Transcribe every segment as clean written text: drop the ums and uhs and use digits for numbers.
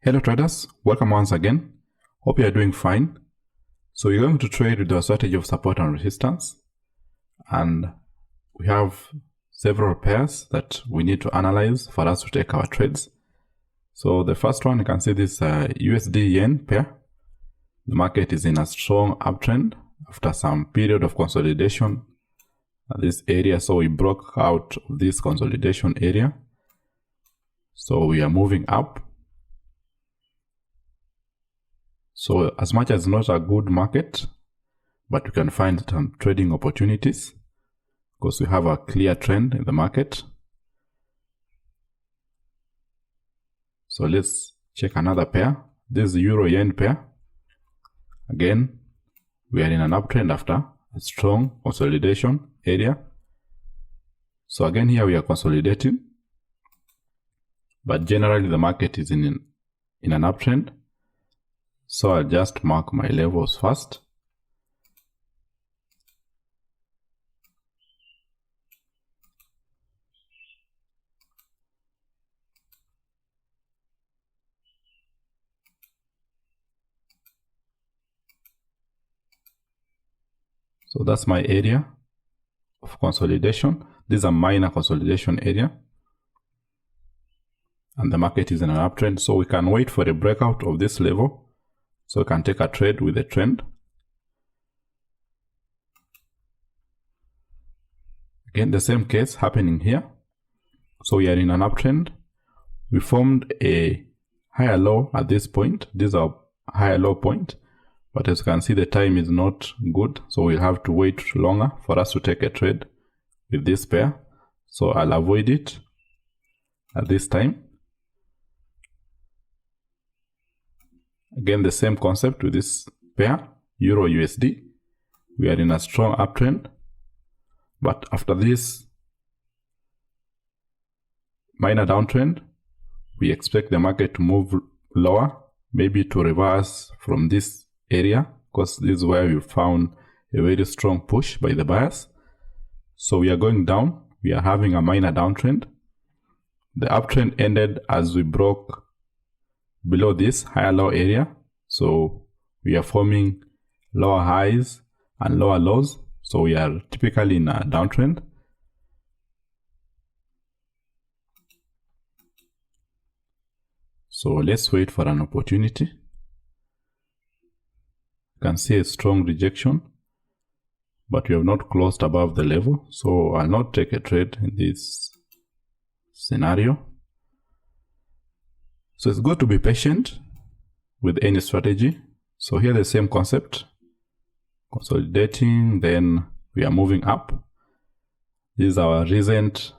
Hello traders, welcome once again. Hope you are doing fine. So we're going to trade with the strategy of support and resistance, and we have several pairs that we need to analyze for us to take our trades. So the first one, you can see this USD yen pair. The market is in a strong uptrend after some period of consolidation at this area. So we broke out of this consolidation area. So we are moving up. So as much as not a good market, but we can find some trading opportunities because we have a clear trend in the market. So let's check another pair. This is Euro Yen pair. Again, we are in an uptrend after a strong consolidation area. So again, here we are consolidating, but generally the market is in an uptrend. So I'll just mark my levels first. So that's my area of consolidation. This is a minor consolidation area. And the market is in an uptrend. So we can wait for a breakout of this level. So we can take a trade with a trend. Again, the same case happening here. So we are in an uptrend. We formed a higher low at this point. This is our higher low point. But as you can see, the time is not good. So we'll have to wait longer for us to take a trade with this pair. So I'll avoid it at this time. Again, the same concept with this pair, Euro USD. We are in a strong uptrend. But after this minor downtrend, we expect the market to move lower, maybe to reverse from this area, because this is where we found a very strong push by the buyers. So we are going down. We are having a minor downtrend. The uptrend ended as we broke below this higher low area. So we are forming lower highs and lower lows. So we are typically in a downtrend. So let's wait for an opportunity. You can see a strong rejection, but we have not closed above the level. So I'll not take a trade in this scenario. So it's good to be patient with any strategy. So here the same concept, consolidating, then we are moving up. This is our recent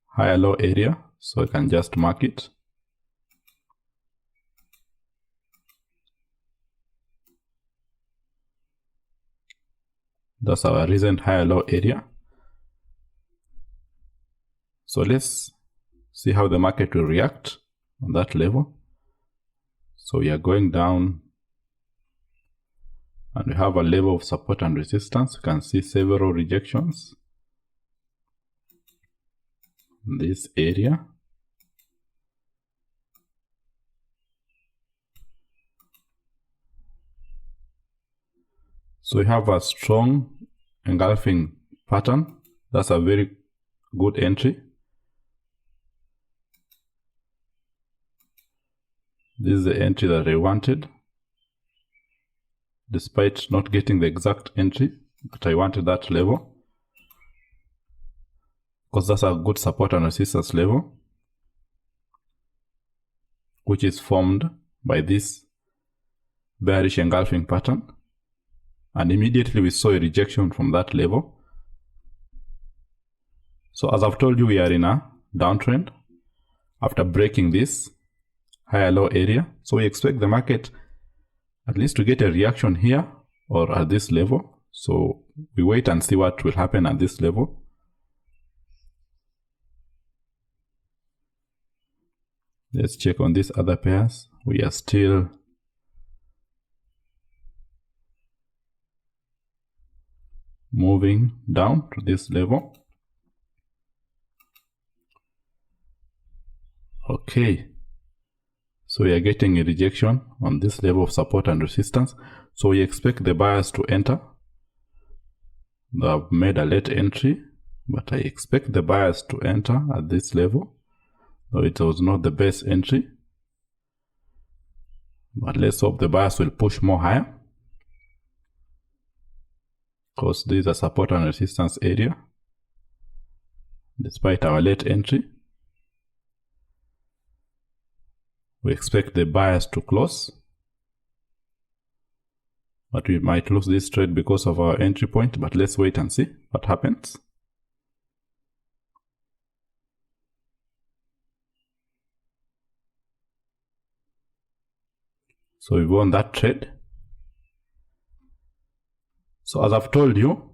higher low area. So I can just mark it. That's our recent higher low area. So let's see how the market will react on that level. So we are going down and we have a level of support and resistance. You can see several rejections in this area. So we have a strong engulfing pattern. That's a very good entry. This is the entry that I wanted, despite not getting the exact entry, but I wanted that level because that's a good support and resistance level, which is formed by this bearish engulfing pattern. And immediately we saw a rejection from that level. So as I've told you, we are in a downtrend after breaking this higher low area. So we expect the market at least to get a reaction here or at this level. So we wait and see what will happen at this level. Let's check on these other pairs. We are still moving down to this level. Okay, so we are getting a rejection on this level of support and resistance. So we expect the buyers to enter. They have made a late entry, but I expect the buyers to enter at this level, though it was not the best entry. But let's hope the buyers will push more higher, because this is a support and resistance area despite our late entry. We expect the buyers to close, but we might lose this trade because of our entry point. But let's wait and see what happens. So we won that trade. So as I've told you,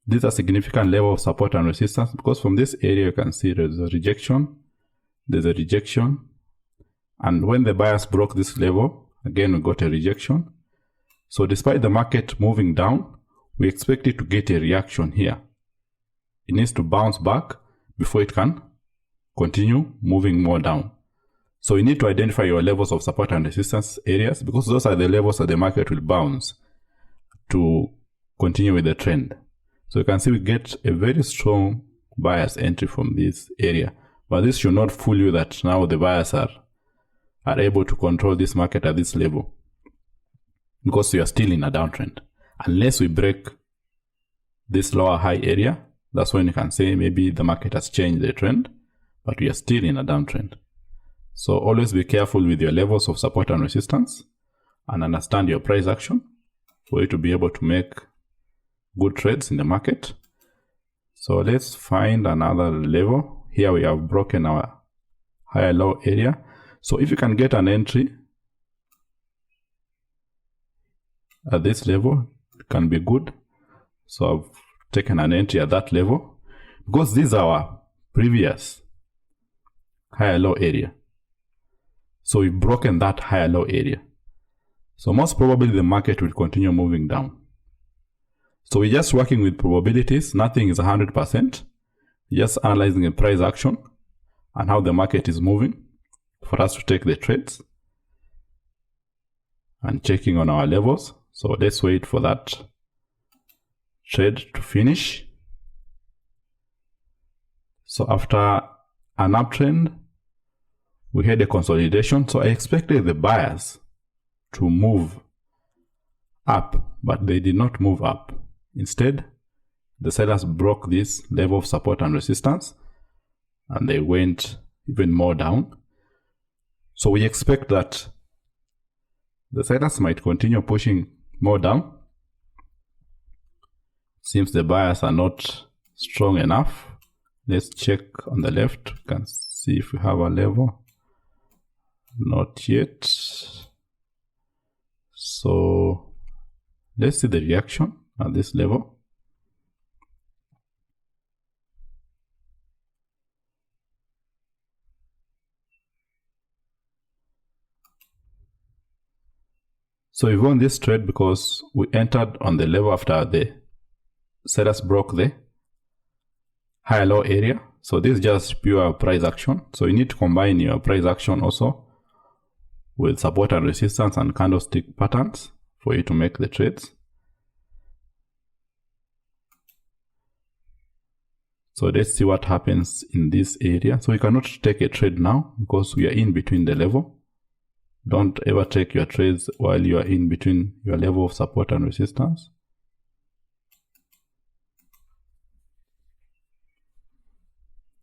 this is a significant level of support and resistance, because from this area you can see there's a rejection, and when the buyers broke this level, again we got a rejection. So despite the market moving down, we expect it to get a reaction here. It needs to bounce back before it can continue moving more down. So you need to identify your levels of support and resistance areas, because those are the levels that the market will bounce to continue with the trend. So you can see we get a very strong buyer's entry from this area. But this should not fool you that now the buyers are able to control this market at this level, because we are still in a downtrend. Unless we break this lower high area, that's when you can say maybe the market has changed the trend, but we are still in a downtrend. So always be careful with your levels of support and resistance, and understand your price action for you to be able to make good trades in the market. So let's find another level. Here we have broken our higher low area. So if you can get an entry at this level, it can be good. So I've taken an entry at that level, because this is our previous higher low area. So we've broken that higher low area. So most probably the market will continue moving down. So we're just working with probabilities. Nothing is 100%. Just analyzing a price action and how the market is moving for us to take the trades, and checking on our levels. So let's wait for that trade to finish. So after an uptrend, we had a consolidation. So I expected the buyers to move up, but they did not move up. Instead, the sellers broke this level of support and resistance, and they went even more down. So we expect that the sellers might continue pushing more down. Seems the buyers are not strong enough. Let's check on the left. We can see if we have a level. Not yet. So let's see the reaction at this level. So we won this trade because we entered on the level after the sellers broke the higher low area. So this is just pure price action. So you need to combine your price action also with support and resistance and candlestick patterns for you to make the trades. So let's see what happens in this area. So you cannot take a trade now because we are in between the level. Don't ever take your trades while you are in between your level of support and resistance.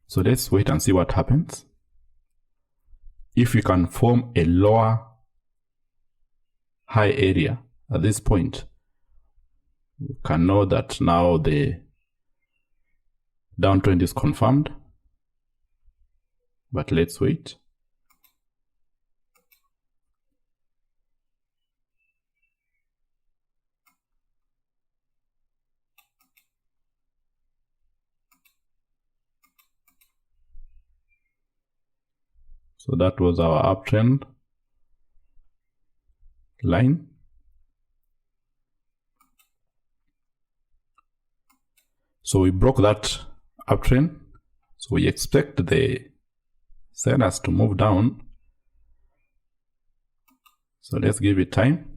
So let's wait and see what happens. If we can form a lower high area at this point, we can know that now the downtrend is confirmed. But let's wait. So that was our uptrend line. So we broke that uptrend. So we expect the sellers to move down. So let's give it time.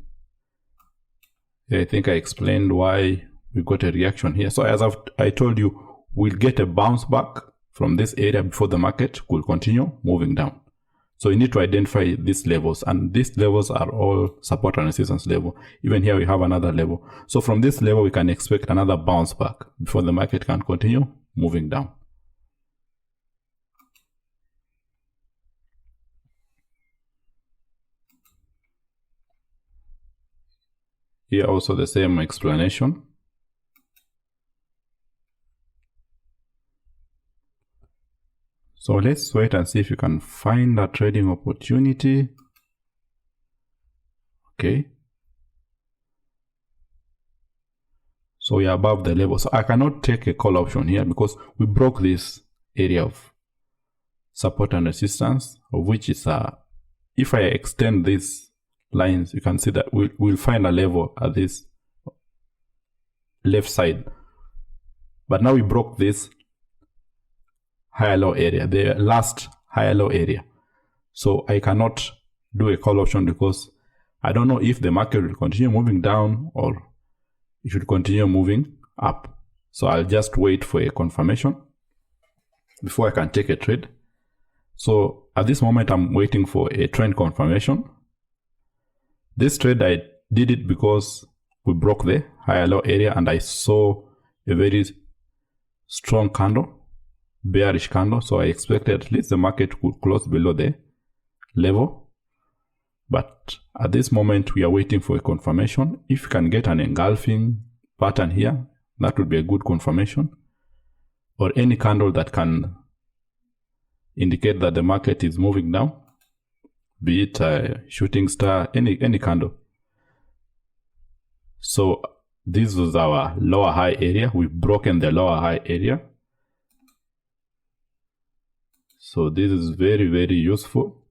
I think I explained why we got a reaction here. So as I told you, we'll get a bounce back from this area before the market will continue moving down. So you need to identify these levels, and these levels are all support and resistance level. Even here we have another level. So from this level we can expect another bounce back before the market can continue moving down. Here also the same explanation. So let's wait and see if you can find a trading opportunity. Okay. So we are above the level. So I cannot take a call option here because we broke this area of support and resistance, of which is if I extend these lines, you can see that we'll find a level at this left side. But now we broke this higher low area, the last higher low area. So I cannot do a call option because I don't know if the market will continue moving down or it should continue moving up. So I'll just wait for a confirmation before I can take a trade. So at this moment I'm waiting for a trend confirmation. This trade I did it because we broke the higher low area and I saw a very strong candle, bearish candle. So I expected at least the market could close below the level. But at this moment we are waiting for a confirmation. If you can get an engulfing pattern here, that would be a good confirmation. Or any candle that can indicate that the market is moving down, be it a shooting star, any candle. So this was our lower high area. We've broken the lower high area. So this is very, very useful.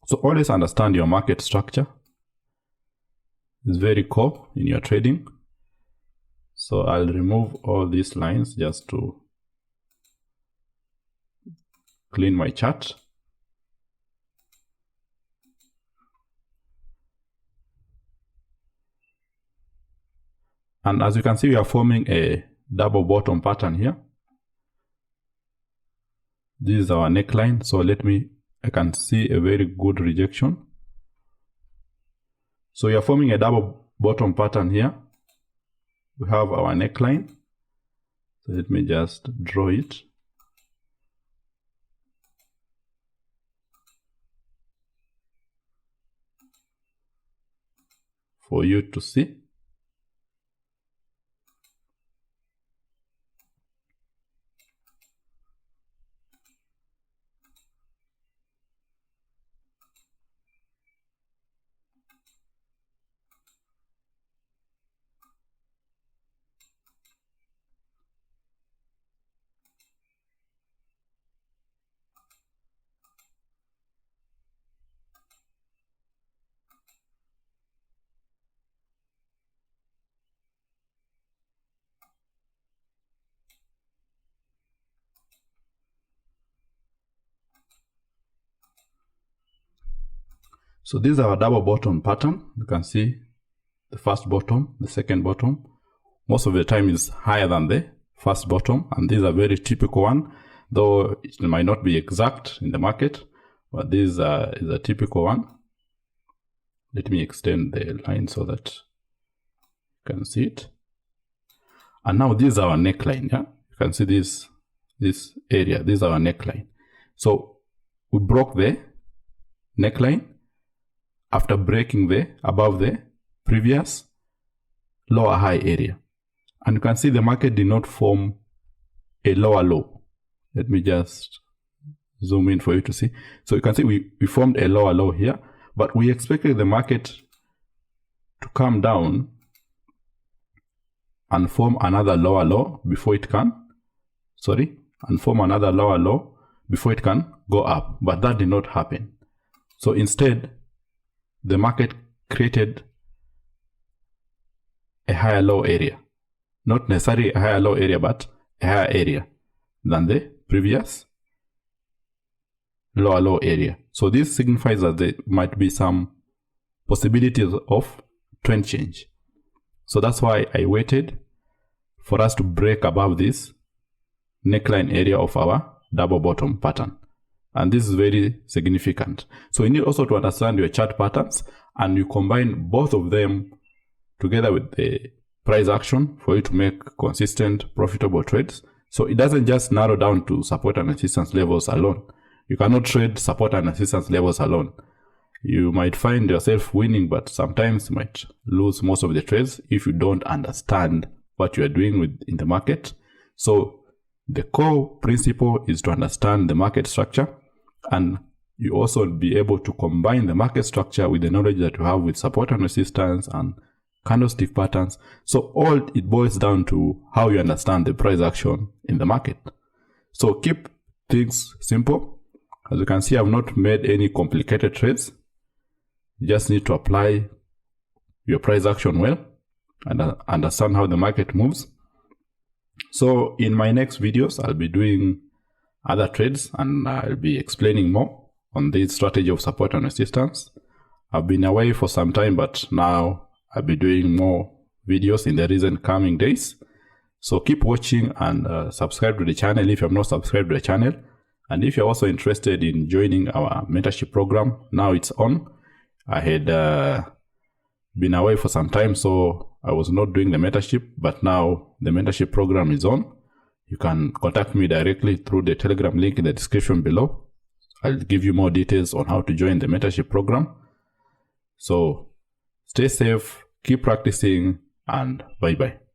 So always understand your market structure. It's very core in your trading. So I'll remove all these lines just to clean my chart. And as you can see, we are forming a double bottom pattern here. This is our neckline. So I can see a very good rejection. So we are forming a double bottom pattern here. We have our neckline. So let me just draw it. For you to see. So this is our double bottom pattern. You can see the first bottom, the second bottom. Most of the time is higher than the first bottom, and this is a very typical one, though it might not be exact in the market, but this is a typical one. Let me extend the line so that you can see it. And now this is our neckline. Yeah, you can see this area. This is our neckline. So we broke the neckline after breaking above the previous lower high area. And you can see the market did not form a lower low. Let me just zoom in for you to see. So you can see we formed a lower low here, but we expected the market to come down and form another lower low before it can, form another lower low before it can go up. But that did not happen. So instead, the market created a higher low area. Not necessarily a higher low area, but a higher area than the previous lower low area. So this signifies that there might be some possibilities of trend change. So that's why I waited for us to break above this neckline area of our double bottom pattern. And this is very significant. So you need also to understand your chart patterns, and you combine both of them together with the price action for you to make consistent, profitable trades. So it doesn't just narrow down to support and resistance levels alone. You cannot trade support and resistance levels alone. You might find yourself winning, but sometimes you might lose most of the trades if you don't understand what you are doing in the market. So the core principle is to understand the market structure, and you also be able to combine the market structure with the knowledge that you have with support and resistance and candlestick patterns. So all it boils down to how you understand the price action in the market. So keep things simple. As you can see, I've not made any complicated trades. You just need to apply your price action well and understand how the market moves. So in my next videos, I'll be doing other trades, and I'll be explaining more on this strategy of support and resistance. I've been away for some time, but now I'll be doing more videos in the recent coming days. So keep watching and subscribe to the channel if you're not subscribed to the channel. And if you're also interested in joining our mentorship program, now it's on. I had been away for some time, so I was not doing the mentorship, but now the mentorship program is on. You can contact me directly through the Telegram link in the description below. I'll give you more details on how to join the mentorship program. So stay safe, keep practicing, and bye-bye.